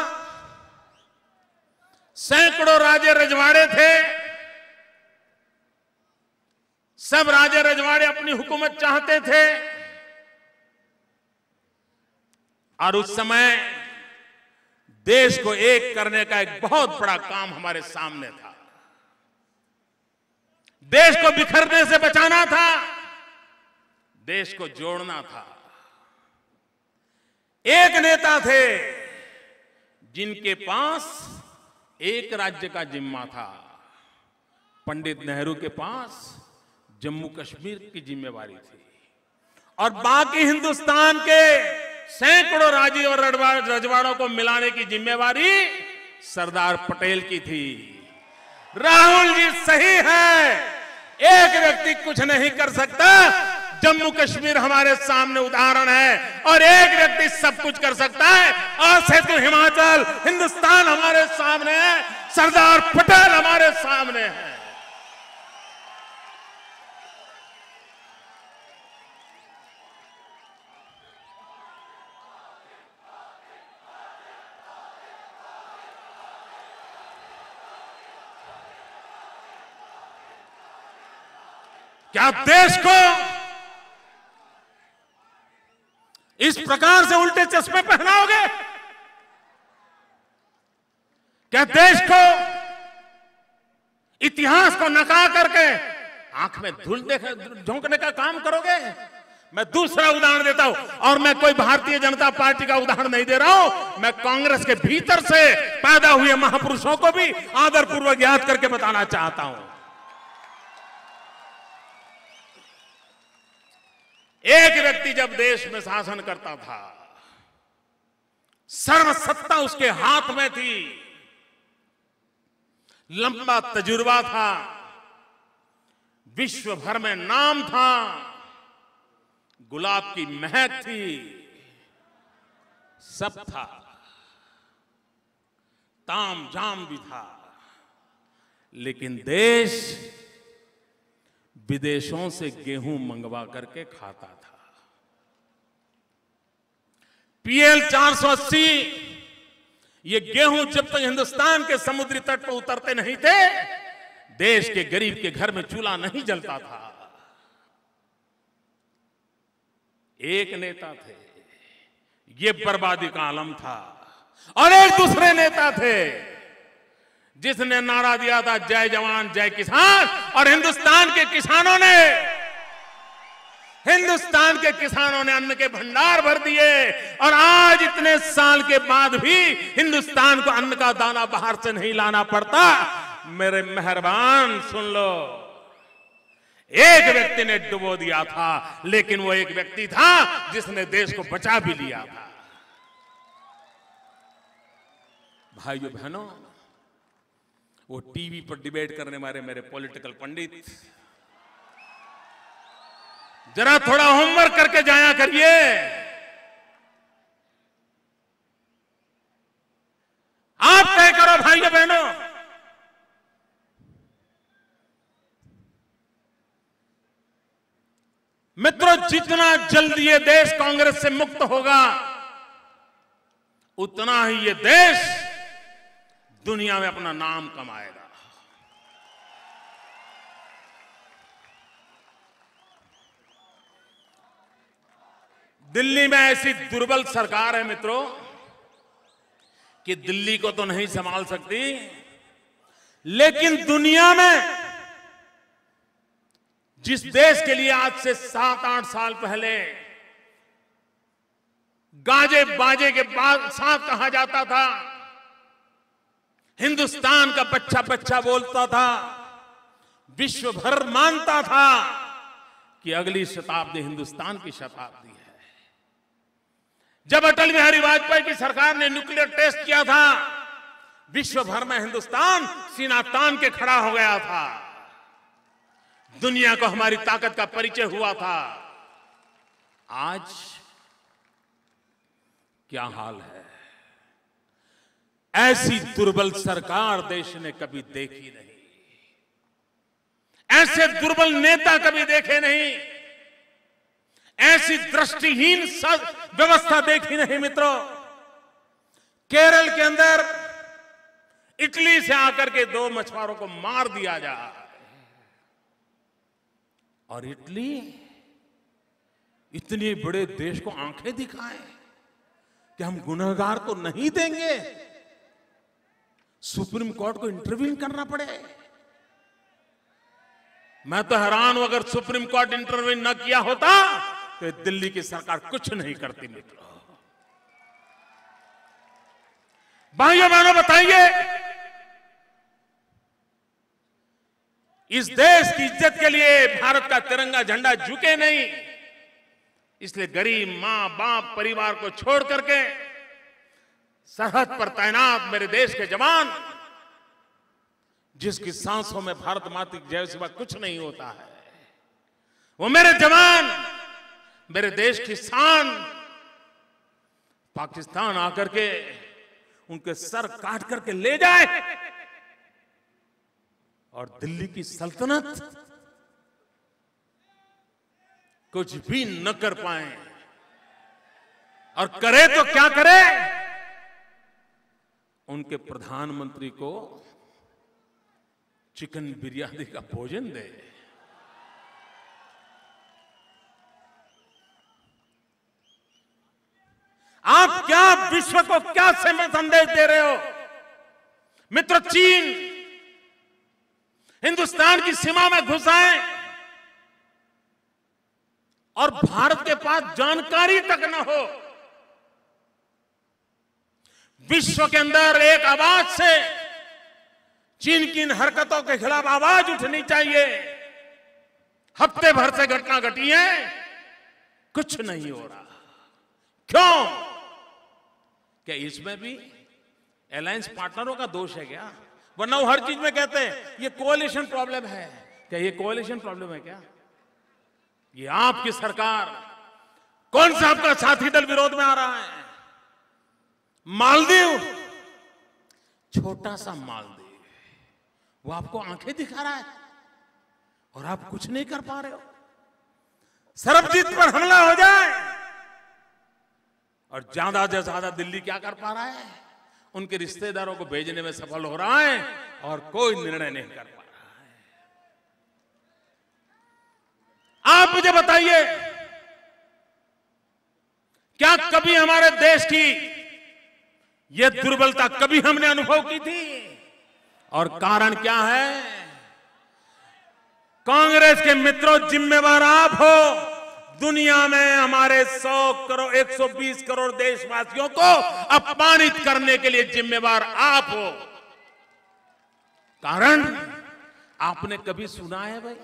सैकड़ों राजे रजवाड़े थे, सब राजे रजवाड़े अपनी हुकूमत चाहते थे, और उस समय देश को एक करने का एक बहुत बड़ा काम हमारे सामने था। देश को बिखरने से बचाना था, देश को जोड़ना था। एक नेता थे जिनके पास एक राज्य का जिम्मा था। पंडित नेहरू के पास जम्मू कश्मीर की जिम्मेवारी थी। और बाकी हिंदुस्तान के सैकड़ों राज्यों और रजवाड़ों को मिलाने की जिम्मेवारी सरदार पटेल की थी। राहुल जी सही है, एक व्यक्ति कुछ नहीं कर सकता। जम्मू कश्मीर हमारे सामने उदाहरण है, और एक व्यक्ति सब कुछ कर सकता है। और से हिमाचल, हिंदुस्तान हमारे सामने है, सरदार पटेल हमारे सामने है। क्या देश को इस प्रकार से उल्टे चश्मे पहनाओगे? क्या देश को, इतिहास को नका करके आंख में धूल झोंकने का काम करोगे? मैं दूसरा उदाहरण देता हूं, और मैं कोई भारतीय जनता पार्टी का उदाहरण नहीं दे रहा हूं, मैं कांग्रेस के भीतर से पैदा हुए महापुरुषों को भी आदरपूर्वक याद करके बताना चाहता हूं। एक व्यक्ति जब देश में शासन करता था, सर्वसत्ता उसके हाथ में थी, लंबा तजुर्बा था, विश्व भर में नाम था, गुलाब की महक थी, सब था, ताम झाम भी था, लेकिन देश विदेशों से गेहूं मंगवा करके खाता था। PL 480 ये गेहूं जब तक हिंदुस्तान के समुद्री तट पर उतरते नहीं थे, देश के गरीब के घर में चूल्हा नहीं जलता था। एक नेता थे, ये बर्बादी का आलम था, और एक दूसरे नेता थे जिसने नारा दिया था जय जवान जय किसान, और हिंदुस्तान के किसानों ने अन्न के भंडार भर दिए, और आज इतने साल के बाद भी हिंदुस्तान को अन्न का दाना बाहर से नहीं लाना पड़ता। मेरे मेहरबान सुन लो, एक व्यक्ति ने डुबो दिया था, लेकिन वो एक व्यक्ति था जिसने देश को बचा भी लिया था। भाइयों बहनों, वो टीवी पर डिबेट करने वाले मेरे पॉलिटिकल पंडित, जरा थोड़ा होमवर्क करके जाया करिए। आप तय करो भाइयों बहनों, मित्रों, जितना जल्दी ये देश कांग्रेस से मुक्त होगा, उतना ही ये देश दुनिया में अपना नाम कमाएगा। दिल्ली में ऐसी दुर्बल सरकार है मित्रों कि दिल्ली को तो नहीं संभाल सकती, लेकिन दुनिया में जिस देश के लिए आज से 7-8 साल पहले गाजे बाजे के बाद साथ कहा जाता था, हिंदुस्तान का बच्चा बच्चा बोलता था, विश्व भर मानता था कि अगली शताब्दी हिंदुस्तान की शताब्दी है। जब अटल बिहारी वाजपेयी की सरकार ने न्यूक्लियर टेस्ट किया था, विश्व भर में हिंदुस्तान सीना तान के खड़ा हो गया था, दुनिया को हमारी ताकत का परिचय हुआ था। आज क्या हाल है? ऐसी दुर्बल सरकार देश ने कभी देखी नहीं, ऐसे दुर्बल नेता कभी देखे नहीं, ऐसी दृष्टिहीन व्यवस्था देखी नहीं। मित्रों, केरल के अंदर इटली से आकर के 2 मछुआरों को मार दिया जाए, और इटली इतने बड़े देश को आंखें दिखाए कि हम गुनहगार को नहीं देंगे, सुप्रीम कोर्ट को इंटरवीन करना पड़े। मैं तो हैरान हूं, अगर सुप्रीम कोर्ट इंटरवीन न किया होता तो दिल्ली की सरकार कुछ नहीं करती। मित्रों, भाइयों बहनों, बताइए, इस देश की इज्जत के लिए भारत का तिरंगा झंडा झुके नहीं, इसलिए गरीब मां बाप परिवार को छोड़ करके सरहद पर तैनात मेरे देश के जवान, जिसकी सांसों में भारत माता की जय सिवा कुछ नहीं होता है, वो मेरे जवान मेरे देश की शान, पाकिस्तान आकर के उनके सर काट करके ले जाए और दिल्ली की सल्तनत कुछ भी न कर पाए, और करे तो क्या करे, उनके प्रधानमंत्री को चिकन बिरयानी का भोजन दे। आप क्या विश्व को क्या संदेश दे रहे हो? मित्र, चीन हिंदुस्तान की सीमा में घुस आए और भारत के पास जानकारी तक न हो। विश्व के अंदर एक आवाज से चीन की इन हरकतों के खिलाफ आवाज उठनी चाहिए। हफ्ते भर से घटना घटी है, कुछ नहीं हो रहा। क्यों? क्या इसमें भी अलायंस पार्टनरों का दोष है क्या? वरना वो हर चीज में कहते हैं ये कोalition प्रॉब्लम है। क्या ये कोalition प्रॉब्लम है क्या? ये आपकी सरकार, कौन सा आपका साथी दल विरोध में आ रहा है? मालदीव, छोटा सा मालदीव, वो आपको आंखें दिखा रहा है और आप कुछ नहीं कर पा रहे हो। सरबजीत पर हमला हो जाए और ज्यादा से ज्यादा दिल्ली क्या कर पा रहा है? उनके रिश्तेदारों को भेजने में सफल हो रहा है और कोई निर्णय नहीं कर पा रहा है। आप मुझे बताइए, क्या कभी हमारे देश की यह दुर्बलता कभी हमने अनुभव की थी? और कारण क्या है? कांग्रेस के मित्रों, जिम्मेवार आप हो। दुनिया में हमारे 100 करोड़ 120 करोड़ देशवासियों को अपमानित करने के लिए जिम्मेवार आप हो। कारण आपने कभी सुना है भाई?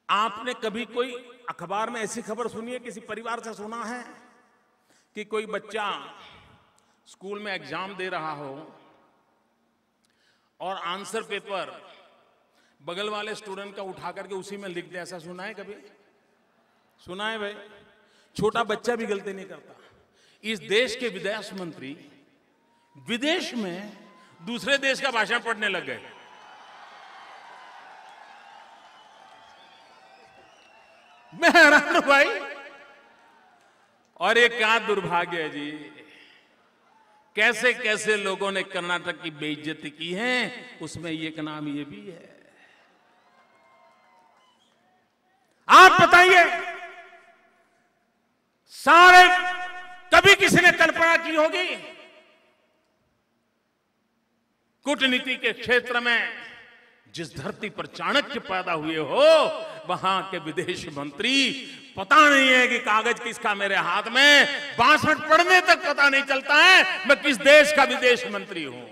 आपने कभी कोई अखबार में ऐसी खबर सुनी है, किसी परिवार से सुना है कि कोई बच्चा स्कूल में एग्जाम दे रहा हो और आंसर पेपर बगल वाले स्टूडेंट का उठा करके उसी में लिख दे? ऐसा सुना है कभी? सुना है भाई? छोटा बच्चा भी गलती नहीं करता। इस देश के विदेश मंत्री विदेश में दूसरे देश का भाषण पढ़ने लग गए। मैं हैरान हूं भाई। और ये क्या दुर्भाग्य है जी, कैसे कैसे लोगों ने कर्नाटक की बेइज्जती की है, उसमें एक नाम ये भी है। आप बताइए, सारे कभी किसी ने कल्पना की होगी कूटनीति के क्षेत्र में जिस धरती पर चाणक्य पैदा हुए हो, वहां के विदेश मंत्री, पता नहीं है कि कागज किसका मेरे हाथ में, 62 पढ़ने तक पता नहीं चलता है मैं किस देश का विदेश मंत्री हूं।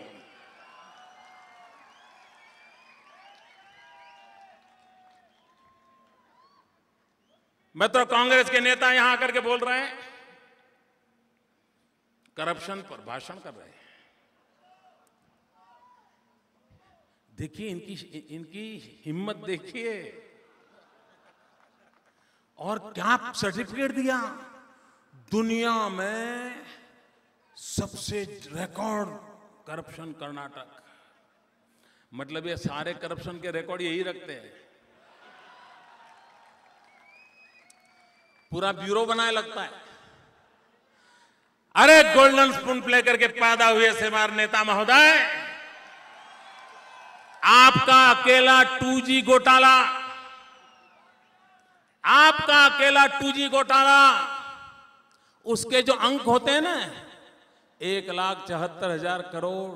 मैं तो कांग्रेस के नेता यहां आकर के बोल रहे हैं, करप्शन पर भाषण कर रहे हैं। देखिए इनकी हिम्मत देखिए, और क्या सर्टिफिकेट दिया, दुनिया में सबसे रिकॉर्ड करप्शन कर्नाटक। मतलब ये सारे करप्शन के रिकॉर्ड यही रखते हैं, पूरा ब्यूरो बनाए लगता है। अरे गोल्डन स्पून प्ले करके पैदा हुए सेवार नेता महोदय, आपका अकेला 2G घोटाला, आपका अकेला 2G घोटाला, उसके जो अंक होते हैं ना 1,74,000 करोड़,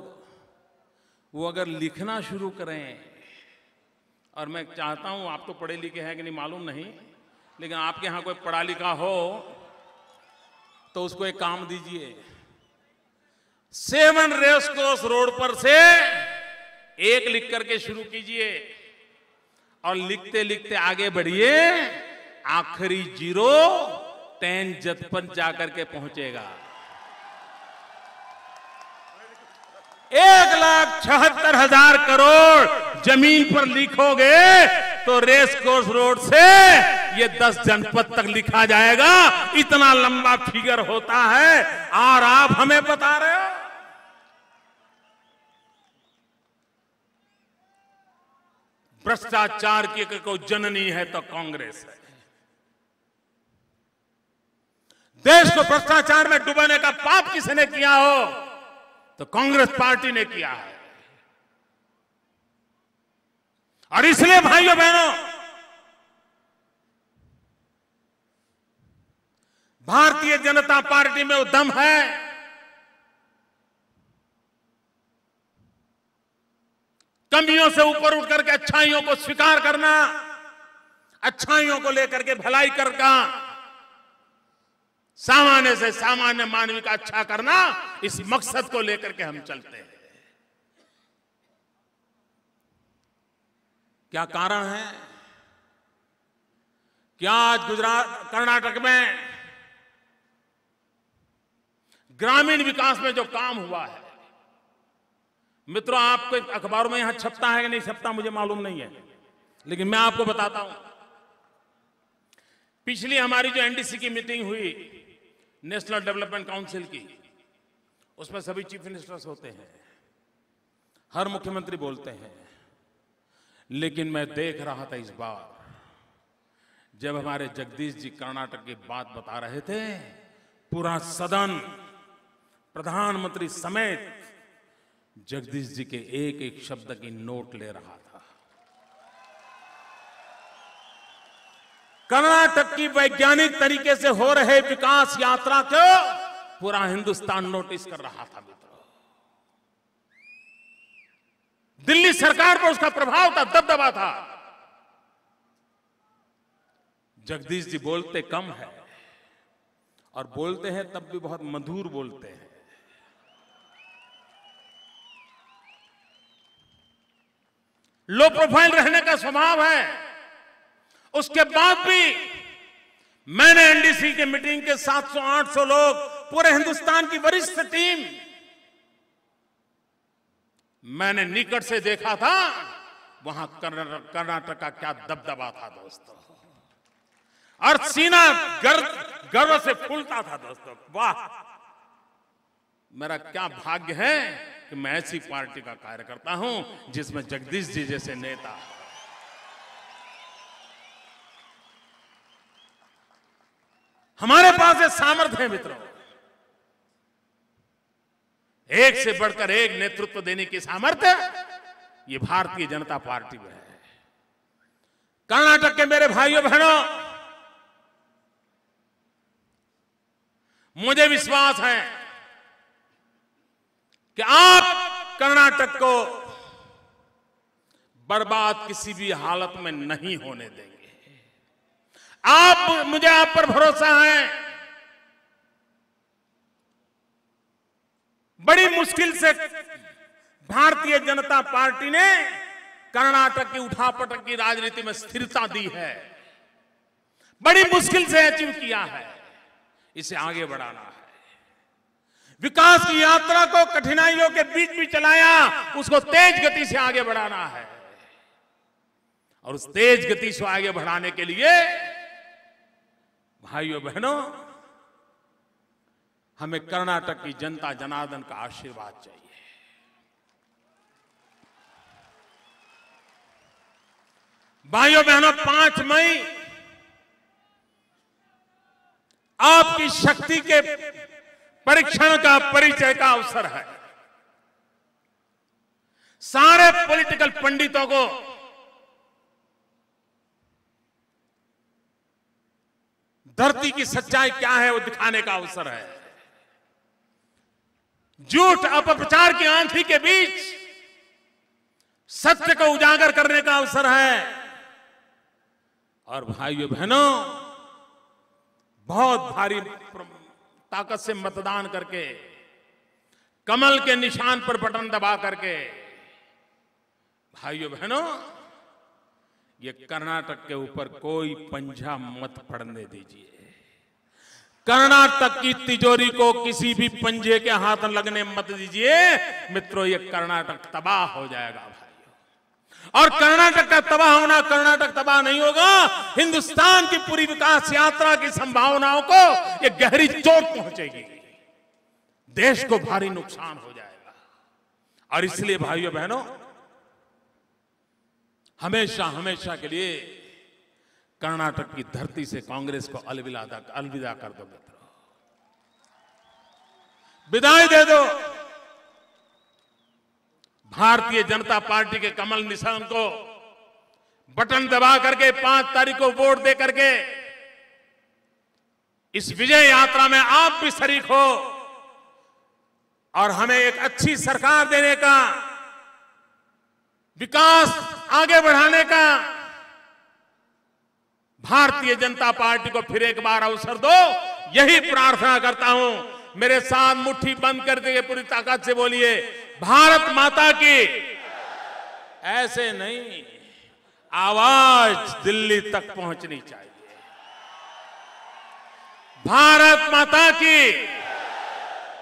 वो अगर लिखना शुरू करें, और मैं चाहता हूं, आप तो पढ़े लिखे हैं कि नहीं मालूम नहीं, लेकिन आपके यहां कोई पढ़ा लिखा हो तो उसको एक काम दीजिए, 7 रेस कोर्स रोड पर से 1 लिख करके शुरू कीजिए, और लिखते लिखते आगे बढ़िए, आखिरी जीरो 10 जतपन जाकर के पहुंचेगा। 1,76,000 करोड़ जमीन पर लिखोगे तो रेस कोर्स रोड से ये 10 जनपद तक लिखा जाएगा। इतना लंबा फिगर होता है और आप हमें बता रहे हो। भ्रष्टाचार की कोई जननी है तो कांग्रेस है। देश को भ्रष्टाचार में डुबाने का पाप किसने किया हो तो कांग्रेस पार्टी ने किया है। और इसलिए भाइयों बहनों, भारतीय जनता पार्टी में वो दम है, कमियों से ऊपर उठ करके अच्छाइयों को स्वीकार करना, अच्छाइयों को लेकर के भलाई करना, सामान्य से सामान्य मानवी का अच्छा करना, इस मकसद को लेकर के हम चलते हैं। क्या कारण है? क्या आज गुजरात कर्नाटक में ग्रामीण विकास में जो काम हुआ है, मित्रों आपके अखबारों में यहां छपता है कि नहीं छपता मुझे मालूम नहीं है, लेकिन मैं आपको बताता हूं। पिछली हमारी जो एनडीसी की मीटिंग हुई नेशनल डेवलपमेंट काउंसिल की, उसमें सभी चीफ मिनिस्टर्स होते हैं, हर मुख्यमंत्री बोलते हैं, लेकिन मैं देख रहा था इस बार जब हमारे जगदीश जी कर्नाटक की बात बता रहे थे, पूरा सदन प्रधानमंत्री समेत जगदीश जी के एक एक शब्द की नोट ले रहा था। कर्नाटक की वैज्ञानिक तरीके से हो रहे विकास यात्रा को पूरा हिंदुस्तान नोटिस कर रहा था मित्रों। दिल्ली सरकार पर उसका प्रभाव था, दबदबा था। जगदीश जी बोलते कम है और बोलते हैं तब भी बहुत मधुर बोलते हैं। लो प्रोफाइल रहने का स्वभाव है। उसके बाद भी मैंने एनडीसी के मीटिंग के 700-800 लोग, पूरे हिंदुस्तान की वरिष्ठ टीम मैंने निकट से देखा था। वहां कर्नाटक का क्या दबदबा था दोस्तों, और सीना गर्व से फूलता था दोस्तों। वाह, मेरा क्या भाग्य है कि मैं ऐसी पार्टी का कार्य करता हूं जिसमें जगदीश जी जैसे नेता। हमारे पास ये सामर्थ्य है मित्रों, एक से बढ़कर एक नेतृत्व देने की सामर्थ्य ये भारतीय जनता पार्टी में है। कर्नाटक के मेरे भाइयों बहनों, मुझे विश्वास है कि आप कर्नाटक को बर्बाद किसी भी हालत में नहीं होने देंगे। मुझे आप पर भरोसा है। बड़ी मुश्किल से भारतीय जनता पार्टी ने कर्नाटक की उठापटक की राजनीति में स्थिरता दी है, बड़ी मुश्किल से अचीव किया है। इसे आगे बढ़ाना है। विकास की यात्रा को कठिनाइयों के बीच भी चलाया, उसको तेज गति से आगे बढ़ाना है। और उस तेज गति से आगे बढ़ाने के लिए भाइयों बहनों, हमें कर्नाटक की जनता जनार्दन का आशीर्वाद चाहिए। भाइयों बहनों, 5 मई आपकी शक्ति के परीक्षण का, परिचय का अवसर है। सारे पॉलिटिकल पंडितों को धरती की सच्चाई क्या है वो दिखाने का अवसर है। झूठ अपप्रचार की आंधी के बीच सत्य को उजागर करने का अवसर है। और भाइयों बहनों, बहुत भारी ताकत से मतदान करके, कमल के निशान पर बटन दबा करके, भाइयों बहनों, ये कर्नाटक के ऊपर कोई पंजा मत पड़ने दीजिए। कर्नाटक की तिजोरी को किसी भी पंजे के हाथ लगने मत दीजिए। मित्रों, ये कर्नाटक तबाह हो जाएगा भाइयों। और कर्नाटक का तबाह होना, कर्नाटक तबाह नहीं होगा, हिंदुस्तान की पूरी विकास यात्रा की संभावनाओं को ये गहरी चोट पहुंचेगी, देश को भारी नुकसान हो जाएगा। और इसलिए भाइयों बहनों, हमेशा हमेशा के लिए कर्नाटक की धरती से कांग्रेस को अलविदा कर दो मित्रों, विदाई दे दो। भारतीय जनता पार्टी के कमल निशान को बटन दबा करके 5 तारीख को वोट दे करके इस विजय यात्रा में आप भी शरीक हो और हमें एक अच्छी सरकार देने का, विकास आगे बढ़ाने का भारतीय जनता पार्टी को फिर एक बार अवसर दो, यही प्रार्थना करता हूं। मेरे साथ मुट्ठी बंद करके पूरी ताकत से बोलिए, भारत माता की। ऐसे नहीं, आवाज दिल्ली तक पहुंचनी चाहिए। भारत माता की,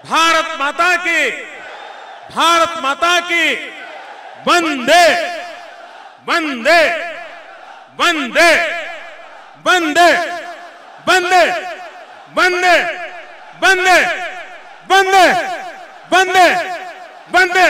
भारत माता की, भारत माता की। वंदे वंदे वंदे वंदे वंदे वंदे वंदे वंदे वंदे वंदे